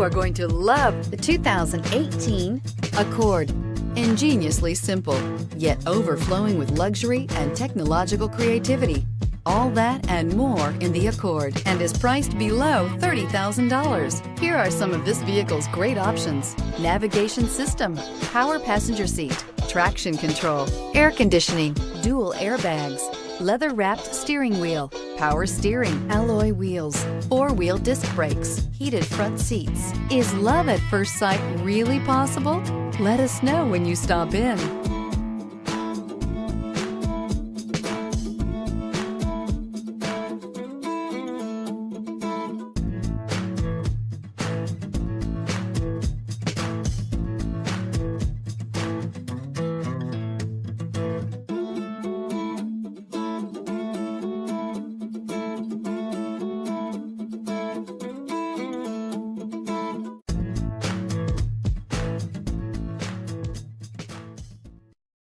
You are going to love the 2018 Accord. Ingeniously simple, yet overflowing with luxury and technological creativity. All that and more in the Accord, and is priced below $30,000. Here are some of this vehicle's great options: navigation system, power passenger seat, traction control, air conditioning, dual airbags, leather-wrapped steering wheel, power steering, alloy wheels, four-wheel disc brakes, heated front seats. Is love at first sight really possible? Let us know when you stop in.